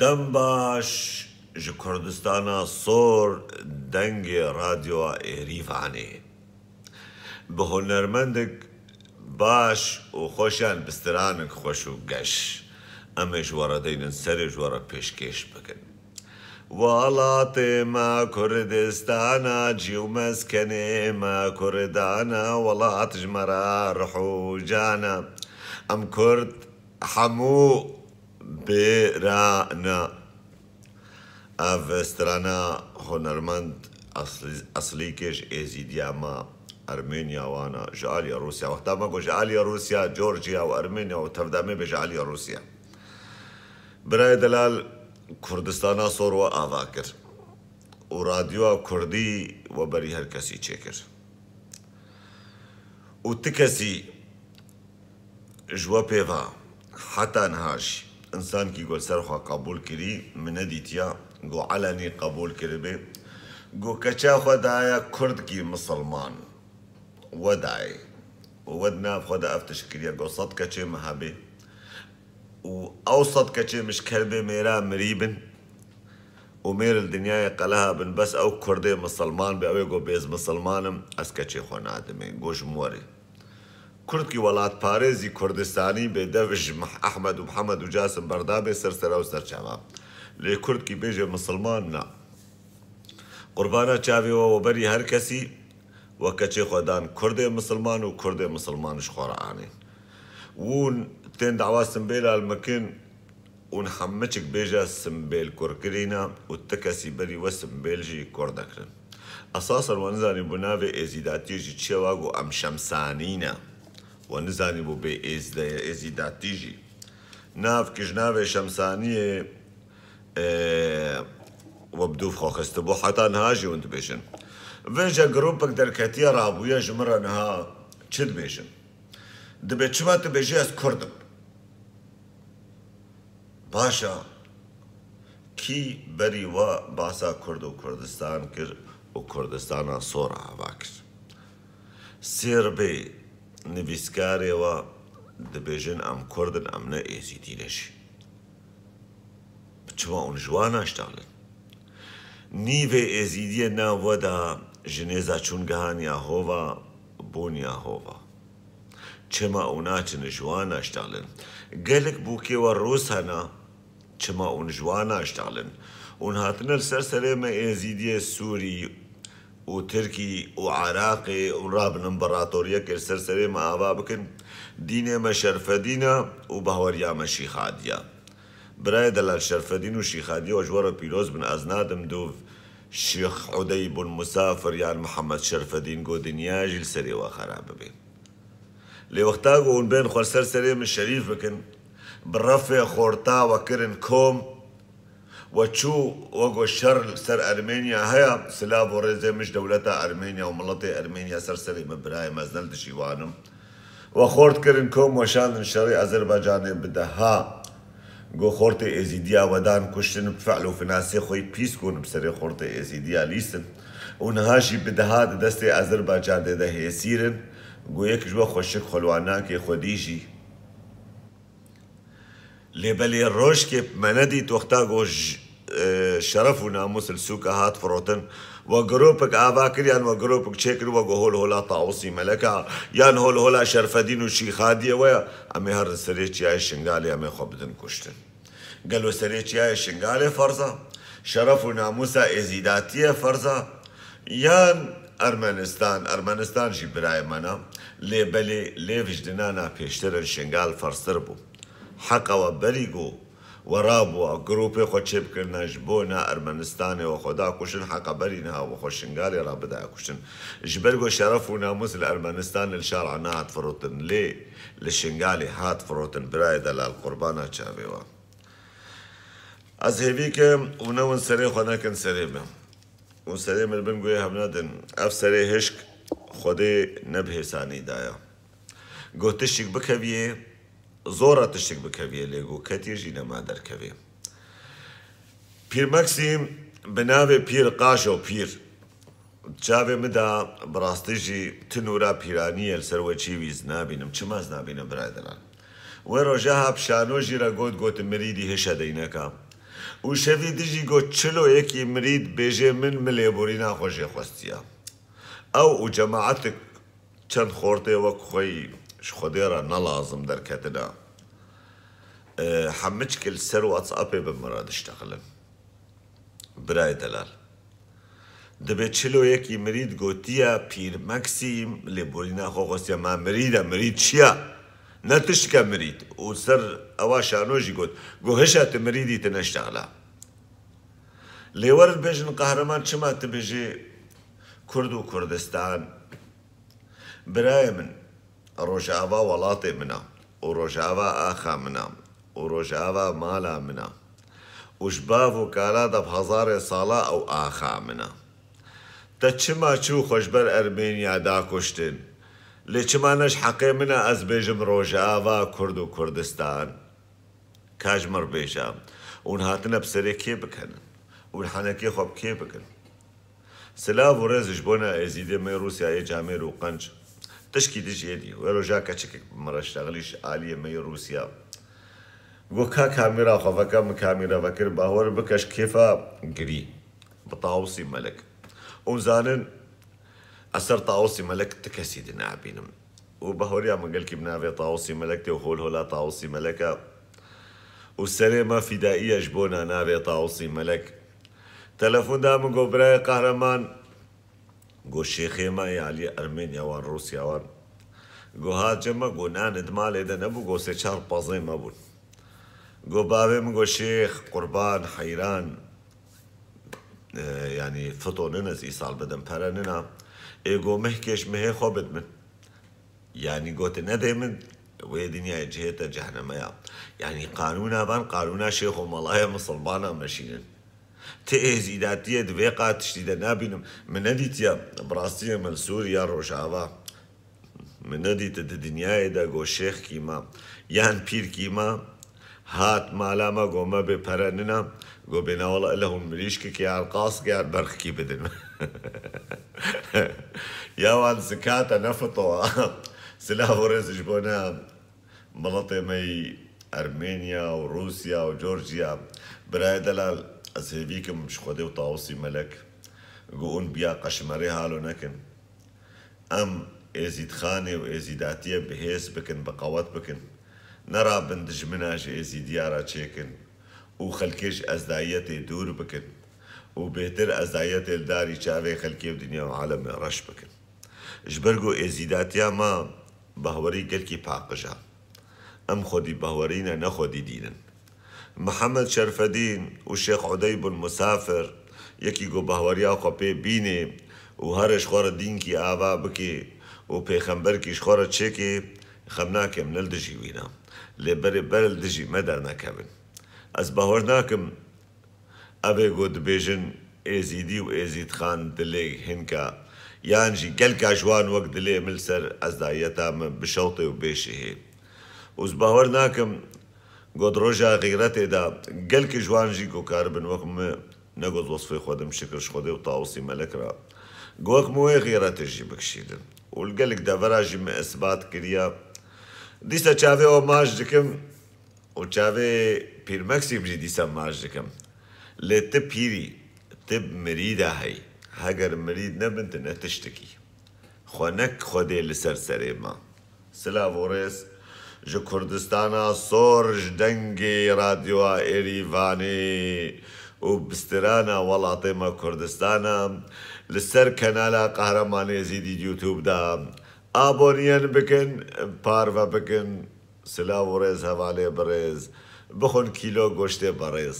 دەم باش ji Kurdistana sor dengê radyoya Êrîvanê bi hunermendek baş û xweşan bistiranek xweş û geş em ê ji were deynin serê ji were pêşkêş bikin. Welatê me Kurdistana cî û meskenê me Kurdana welat ji me re rih û can e em Kurd hemû bêrane. Ev strana hunermend eslîkê ji êzîdiya me Ermêniya wan e ji alîya Rûsya. Wexta me got ji alîya Rûsya, Georgiya û Ermêniya û tevdemê bê ji alîya Rûsya. Birayê delal Kurdistana sor we ava kir û radyoya Kurdî we berî her kesî çêkir. û ti kesî ji we pêva heta niha jî insankî got ser xwe qebûl kirî min nedîtiya got elenî qebûl kiribê got keça xwe daye Kurdkî misilman we dayê û we di nav xwe de ev tişkiliye got 100 keçê me hebe û ew 100 keçê mişkelbê mêra mirî bin û mêr li dinyayê qeleha bin bes ew Kurdê misilman be ew ê got bêz misilman im ez keçê xwe nadimê got ji min werê. Kurdkî welatparêzî Kurdistanî bêdev ji Ehmed û Mihemed û Casim berdabê sersera û serçava. Lê Kurdkî bêje misilman na. Qurbana çavê we weberî her kesî we keçê xwe dan Kurdê misilman û Kurdê misilman ji xwe re anîn. Hûn tên dawa simbêla li mikin hûn hemmiçik bêje simbêl kurkirîne û ti kesî berî we simbêl jî kur dikirin. Esasen we nizanî bi navê êzîdatiyê jî çi ye wa got em şemsanî ne. We nizanî bû bê êzîdatî jî. Navkî ji navê şemsaniyê we bi dûv xwe xistibû heta niha jî hûn dibêjin. Vêje grûpek derketiye rabûye ji min re niha çi dibêjin? Dibê çima tu bêjî ez Kurd im. Başa kî berî we basa Kurd û Kurdistan kir û Kurdistana sor ava kir. Sêrbê nivîskarê we dibêjin em Kurdin em ne êzîdî ne jî. Çima hûn ji wan naştalin? Nîvê êzîdiyê nav we de ji nêza çûngehaniya hova bûniya hova. Çima hûn naçin ji wan naştalin? Gelek bûkê we Rûs hene çima hûn ji wan naştalin? Hûn hatine li ser serê me êzîdiyê Sûrî û Tirkî û Iraqê û rabin împeratoriyekê li ser serê me ava bikin dînê me şerfedîn e û baweriya me şîxadiye. Birayê delal şerfedîn û şîxadiye we ji we re pîroz bin ez nadim dûv Şîx Udey bûn Musafir yan Mihemed Şerfedîn got dinya jî li serê we xerab bibe. Lê wexta got hûn bên xwe li ser serê min şerîf bikin bi refê xorta we kirin kom we çû we got şer li ser Ermêniya heye silav û rêzê min ji dewleta Ermêniya û miletê Ermêniya ser serê me birayê me ez ne li dijî wan im. We xort kirin kom weşandin şerê Azerbaycanê bi deha got xortê êzîdiya we dan kuştin bi fehl û finasê xwe pîs bûn bi serê xortê êzîdiya lîstin û niha jî bi deha di destê Azerbaycanê de hêsîrin got yek ji we xweşik xwelwanakê xwedî jî. Lê belê rojkê me nedît wexta got şeref û namus li sûka hat firotin we giropek ava kir yan we giropek çêkir we got holhola Tawusî Meleka yan holhola Şerfedîn û Şîxadiye we ye em ê her li serê çiyayê Şingalê em ê xwe bidin kuştin. Gelo serê çiyayê Şingalê ferza? Şeref û namusa êzîdatiye ferza? Yan Ermenistan jî birayê me ne lê belê lê vicdînana pêşterin Şingal ferstir bû. Heqa we berî got we rabûwa grûpê xwe çê bikirine ji bo na Ermenistanê we xwe da kuştin heqa berî niha we xwe Şingalê re bidaya kuştin. Ji ber got şeref û namus li Ermenistanê li şar'a ne hat firotin lê li Şingalê hat firotin birayê delal qurbana çavê we. Ez hêvî kim û ne hûn serê xwe nekin serê me. Hûn serê min bin goyê hev nedin ev serê hişk Xwedê ne bi hêsanî daye. Got tiştîk bikeviye zora tiştîk bikeviye lê got ketiye jî nema derkevê. Pîr Meksîm bi navê Pîr Qaşo Pîr çavê min de bi rastî jî ti nûra pîraniyê li ser we çîvîz nabînim çima ez nabînim birayê delal. Wê roja pişano jî re got mirîdî hişe deyneka و شەوی دژی گۆ چلۆیەکی مرید بێژێ من لێبوری ناخۆشیە خۆستیە ئەو و جەماعەتێک چەند خۆرتێ وەک خۆی خودێرە نەلازم دەرکەتنە حەمچکل سەر واتسئەپێ بمرە دشتەقلن برای دەلال دەبێت چلۆیەکی مرید گۆتیە پیرمەکسیم لێبوری ناخۆ خۆستیە ما مریدە مرید چییە نەتشکە مرید و سەر ئەوە شانۆژی گوت گۆ هەشە مریدی تە نەشتەغلا لێوەرت بێژن قەهرەمان چما تبێژێ کورد و کوردستان برایە من ڕۆژاوا وڵاتێ منە و ڕۆژاوا ئاخا منە و ڕۆژاوا مالا منە وش باv و کالا دە هەزارێ ساڵا ئەو ئاخا منە تە چما چوو خۆشبەر ئەرمێنیا داکوشتن لێ چمانەش حەقێ منە ئەس بێژم ڕۆژاوا کورد و کوردستان کاژمەڕ بێژە اون هاتنە بسەرێ کێ بکەن اون حەنەکێ خۆ کێ بکەن سلااو و ڕێزش بۆنە ئێزیدێمەی رووسیایە جامێر و قەنج تشکی دژێدی وێ ڕۆژا کەچێک مەڕەشتەغلیش ئالیەمەی رووسیا گۆ کا کامیرا خۆڤەکە من کامیرەڤە کرد باوەڕ بکەش کێفە گری بە تاوسی مەلک اون زانن ئەسەر تاوسی مەلک تکەسی نابینم و بەهۆریا مەگەلکی بناوێ تاوسی مەلک تێ و هۆل هۆلا تاوسی مەلەکە و سەرێمە فیدائیەش بۆ ناناوێ تاوسی مەلک تەلەفۆندا من گۆ برایە قەهرەمان گۆ شێخێمە یالی ئەرمێنیاوان ڕووسیاوان گۆ هاجەمە گۆ نانت مالێدە نەبوو گۆ سێ چار پەزەیمە بوون گۆ باوێ من گۆ شێخ قوربان حەیران یعنی فتۆ ننەز ئیساڵ بدەم پەرە ننا ئێگۆ مەهکێش مەهێ خۆ بد من یعنی گۆتە نەدێ من وێ دنیای جهێتە جەهەنەمەیە یعنی قانونا بان قانونا شێخ و مەڵایە مسڵمانە مەشینن تێ ئێزیداتیە دوێ قات تشتیدە نابینم من نەدیتە بڕاستیە من سووریا ڕۆژاوا من نەدیتە دنیایەدا گۆ شێخ کیما یان پیر کیما هات مالامە گۆمە بێ پەرە ننا گۆ بێناوەڵە لە هون مریشکێکی ئالقاسکیان بەرخکی بدن یاوان زکاتە نەفتەوە سلااو و ڕێزش بۆنە مڵەتێمەی ئەرمێنیا و رووسیا و جۆرجیا برای دەلال ئەس هێویکم خۆدێ و تاوسی مەلەک گۆ ئون بیا قەشمەرێ هاالۆ نەکن ئەم ئێزیدخانێ و ئێزیداتیە بەهێز بکن بە قەوەت بکن نەڕا بندژ مناژ ئێزی دیارە چێکن و خەلکێش ئەزدایەتێ دوور بکن و بێتر ئەزدایەتێ داری چاوێ خەلکێ و دنیا و عالەمێ ڕەش بکن ژبەرگ و ئێزیداتیا ما بەهوەری گەلکی پاقژە ئەم خۆدی بەهوەرینە نەخۆدی دینن محەممەد شەرفەدین و شێخ عودەی بن مسافر یەکی گۆ بەهوەریا خۆ پێ بینێ و هەرش خۆرە دینکی ئاوا بکێ و پێخەمبەرکیش خۆرە چێکێ خەم ناکەم نەل دژی وینە لێبەرێ بەرل دژی مەدەر نەکەبن ئەس بەهۆر ناکەم ئەبێ گۆ دبێژن ئێزیدی و ئێزیدخان دلێ هێنکە یانجی گەلکا ژوان وەک دلێ مل سەر ئەزدایەتا من بشەڵتێ و بێشی هێ وز باوەڕ ناکەم گۆت ڕۆژا غیرەتێدا گەلکی ژوانژی گۆکار بن وەکم نەگۆت وەسفەی خۆدم شکرش خۆدێ و تاوسی مەلەکرا گۆکم وێ غیرەتێژی بکشیدن و گەلک دەڤەراژی من ئەسبات کردە دیسە چاوێەوە ماش دکم و چاوێ پیرمەکسیمژی دیسە ماش دکم لێ تە پیری تە مریدا هەی هەگەر مرید نەبن نە تشتکی خۆ نەک خۆدێ لەسەر سەرێمە سلااو و ڕێز ji Kurdistana sor ji dengê radyoa Êrîvanê û bistirana welatê me Kurdistana li ser kanala Qehremanê Êzîdî YouTube da aboniyen bikin, parve bikin, silav û rêz hevalê bi rêz, bixwin kîlo goştê bi rêz.